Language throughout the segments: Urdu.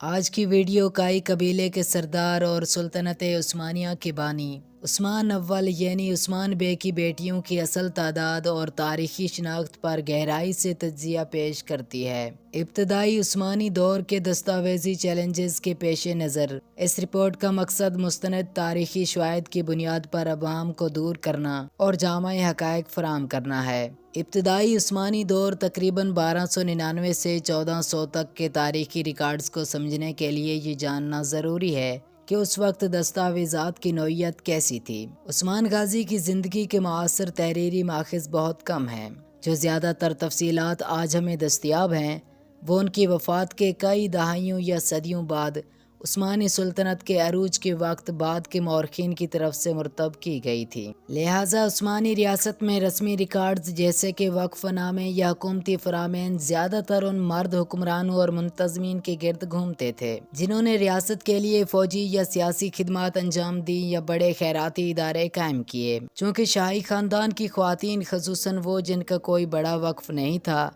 آج کی ویڈیو کائی قبیلے کے سردار اور سلطنت عثمانیہ کے بانی عثمان اول یعنی عثمان بے کی بیٹیوں کی اصل تعداد اور تاریخی شناخت پر گہرائی سے تجزیہ پیش کرتی ہے۔ ابتدائی عثمانی دور کے دستاویزی چیلنجز کے پیش نظر اس رپورٹ کا مقصد مستند تاریخی شواہد کی بنیاد پر عوام کو دور کرنا اور جامع حقائق فراہم کرنا ہے۔ ابتدائی عثمانی دور تقریباً 1299 سے 1400 تک کے تاریخی ریکارڈز کو سمجھنے کے لیے یہ جاننا ضروری ہے کہ اس وقت دستاویزات کی نوعیت کیسی تھی۔ عثمان غازی کی زندگی کے معاصر تحریری ماخذ بہت کم ہیں۔ جو زیادہ تر تفصیلات آج ہمیں دستیاب ہیں وہ ان کی وفات کے کئی دہائیوں یا صدیوں بعد عثمانی سلطنت کے عروج کے وقت بعد کے مورخین کی طرف سے مرتب کی گئی تھی۔ لہٰذا عثمانی ریاست میں رسمی ریکارڈز جیسے کہ وقف نامے یا حکومتی فرامین زیادہ تر ان مرد حکمرانوں اور منتظمین کے گرد گھومتے تھے جنہوں نے ریاست کے لیے فوجی یا سیاسی خدمات انجام دی یا بڑے خیراتی ادارے قائم کیے۔ چونکہ شاہی خاندان کی خواتین خصوصاً وہ جن کا کوئی بڑا وقف نہیں تھا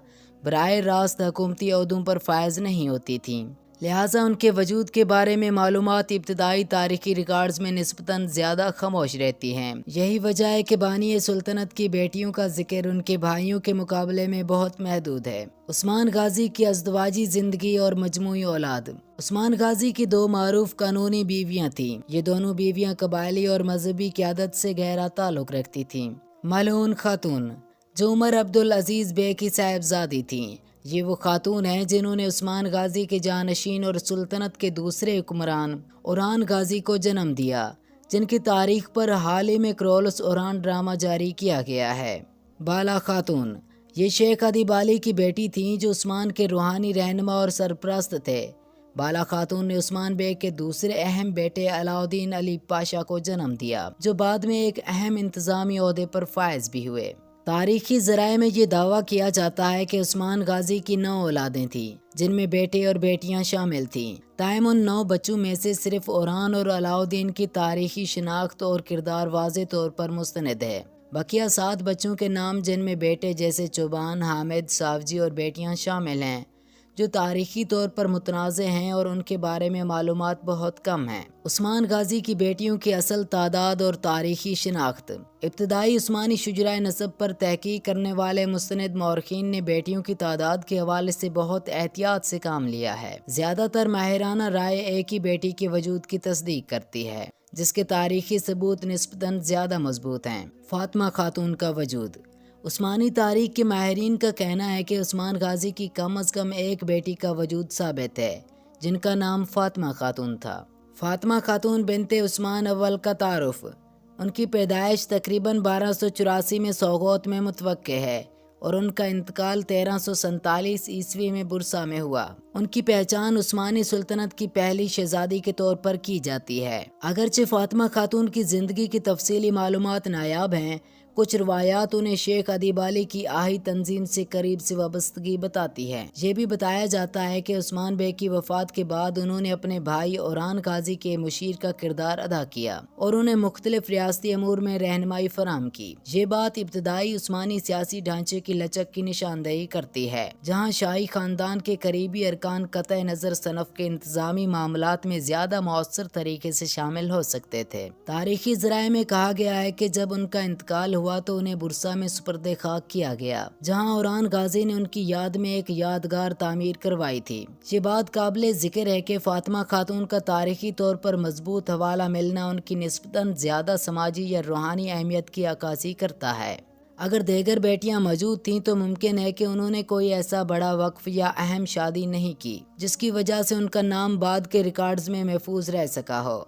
براہ راست حکومتی عہدوں پر فائز نہیں ہوتی تھیں، لہٰذا ان کے وجود کے بارے میں معلومات ابتدائی تاریخی ریکارڈز میں نسبتاً زیادہ خاموش رہتی ہیں۔ یہی وجہ ہے کہ بانی سلطنت کی بیٹیوں کا ذکر ان کے بھائیوں کے مقابلے میں بہت محدود ہے۔ عثمان غازی کی ازدواجی زندگی اور مجموعی اولاد۔ عثمان غازی کی دو معروف قانونی بیویاں تھیں۔ یہ دونوں بیویاں قبائلی اور مذہبی قیادت سے گہرا تعلق رکھتی تھیں۔ ملعون خاتون جو عمر عبدالعزیز بے کی صاحبزادی تھیں، یہ وہ خاتون ہیں جنہوں نے عثمان غازی کے جانشین اور سلطنت کے دوسرے حکمران اوران غازی کو جنم دیا، جن کی تاریخ پر حال ہی میں کرولس اوران ڈرامہ جاری کیا گیا ہے۔ بالا خاتون یہ شیخ عدی بالی کی بیٹی تھیں جو عثمان کے روحانی رہنما اور سرپرست تھے۔ بالا خاتون نے عثمان بے کے دوسرے اہم بیٹے علاؤدین علی پاشا کو جنم دیا جو بعد میں ایک اہم انتظامی عہدے پر فائز بھی ہوئے۔ تاریخی ذرائع میں یہ دعویٰ کیا جاتا ہے کہ عثمان غازی کی 9 اولادیں تھیں جن میں بیٹے اور بیٹیاں شامل تھیں، تاہم ان 9 بچوں میں سے صرف اوران اور علاؤدین کی تاریخی شناخت اور کردار واضح طور پر مستند ہے۔ بقیہ 7 بچوں کے نام جن میں بیٹے جیسے چوبان، حامد، ساوجی اور بیٹیاں شامل ہیں جو تاریخی طور پر متنازع ہیں اور ان کے بارے میں معلومات بہت کم ہیں۔ عثمان غازی کی بیٹیوں کی اصل تعداد اور تاریخی شناخت۔ ابتدائی عثمانی شجرۂ نسب پر تحقیق کرنے والے مستند مورخین نے بیٹیوں کی تعداد کے حوالے سے بہت احتیاط سے کام لیا ہے۔ زیادہ تر ماہرانہ رائے ایک ہی بیٹی کے وجود کی تصدیق کرتی ہے جس کے تاریخی ثبوت نسبتاً زیادہ مضبوط ہیں۔ فاطمہ خاتون کا وجود۔ عثمانی تاریخ کے ماہرین کا کہنا ہے کہ عثمان غازی کی کم از کم ایک بیٹی کا وجود ثابت ہے جن کا نام فاطمہ خاتون تھا۔ فاطمہ خاتون بنت عثمان اول کا تعارف۔ ان کی پیدائش تقریباً 1284 میں سوغوت میں متوقع ہے اور ان کا انتقال 1347 عیسوی میں برسا میں ہوا۔ ان کی پہچان عثمانی سلطنت کی پہلی شہزادی کے طور پر کی جاتی ہے۔ اگرچہ فاطمہ خاتون کی زندگی کی تفصیلی معلومات نایاب ہیں، کچھ روایات انہیں شیخ عدی بالی کی آہی تنظیم سے قریب سے وابستگی بتاتی ہے۔ یہ بھی بتایا جاتا ہے کہ عثمان بے کی وفات کے بعد انہوں نے اپنے بھائی اوران غازی کے مشیر کا کردار ادا کیا اور انہیں مختلف ریاستی امور میں رہنمائی فراہم کی۔ یہ بات ابتدائی عثمانی سیاسی ڈھانچے کی لچک کی نشاندہی کرتی ہے، جہاں شاہی خاندان کے قریبی ارکان قطع نظر صنف کے انتظامی معاملات میں زیادہ مؤثر طریقے سے شامل ہو سکتے تھے۔ تاریخی ذرائع میں کہا گیا ہے کہ جب ان کا انتقال ہوا تو انہیں برسا میں سپرد خاک کیا گیا، جہاں اوران غازی نے ان کی یاد میں ایک یادگار تعمیر کروائی تھی۔ یہ بات قابل ذکر ہے کہ فاطمہ خاتون کا تاریخی طور پر مضبوط حوالہ ملنا ان کی نسبتاً زیادہ سماجی یا روحانی اہمیت کی عکاسی کرتا ہے۔ اگر دیگر بیٹیاں موجود تھیں تو ممکن ہے کہ انہوں نے کوئی ایسا بڑا وقف یا اہم شادی نہیں کی جس کی وجہ سے ان کا نام بعد کے ریکارڈز میں محفوظ رہ سکا ہو۔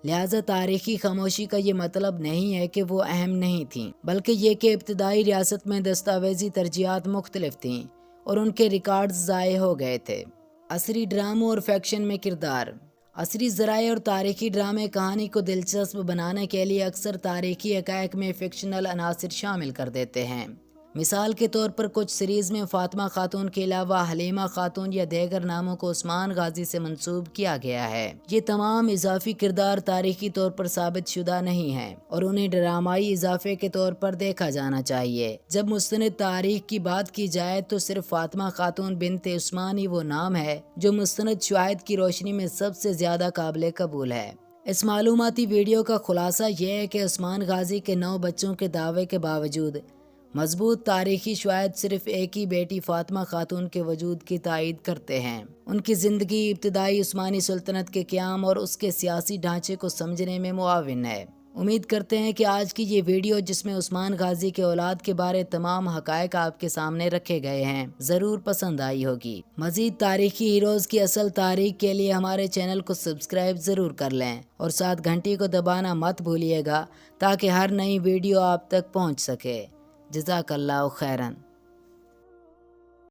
لہٰذا تاریخی خاموشی کا یہ مطلب نہیں ہے کہ وہ اہم نہیں تھیں، بلکہ یہ کہ ابتدائی ریاست میں دستاویزی ترجیحات مختلف تھیں اور ان کے ریکارڈز ضائع ہو گئے تھے۔ عصری ڈراموں اور فکشن میں کردار۔ عصری ذرائع اور تاریخی ڈرامے کہانی کو دلچسپ بنانے کے لیے اکثر تاریخی حقائق میں فکشنل عناصر شامل کر دیتے ہیں۔ مثال کے طور پر کچھ سیریز میں فاطمہ خاتون کے علاوہ حلیمہ خاتون یا دیگر ناموں کو عثمان غازی سے منسوب کیا گیا ہے۔ یہ تمام اضافی کردار تاریخی طور پر ثابت شدہ نہیں ہیں اور انہیں ڈرامائی اضافے کے طور پر دیکھا جانا چاہیے۔ جب مستند تاریخ کی بات کی جائے تو صرف فاطمہ خاتون بنت عثمان ہی وہ نام ہے جو مستند شواہد کی روشنی میں سب سے زیادہ قابل قبول ہے۔ اس معلوماتی ویڈیو کا خلاصہ یہ ہے کہ عثمان غازی کے 9 بچوں کے دعوے کے باوجود مضبوط تاریخی شواہد صرف ایک ہی بیٹی فاطمہ خاتون کے وجود کی تائید کرتے ہیں۔ ان کی زندگی ابتدائی عثمانی سلطنت کے قیام اور اس کے سیاسی ڈھانچے کو سمجھنے میں معاون ہے۔ امید کرتے ہیں کہ آج کی یہ ویڈیو جس میں عثمان غازی کے اولاد کے بارے تمام حقائق آپ کے سامنے رکھے گئے ہیں ضرور پسند آئی ہوگی۔ مزید تاریخی ہیروز کی اصل تاریخ کے لیے ہمارے چینل کو سبسکرائب ضرور کر لیں اور ساتھ گھنٹی کو دبانا مت بھولیے گا تاکہ ہر نئی ویڈیو آپ تک پہنچ سکے۔ جزاک اللہ خیرن۔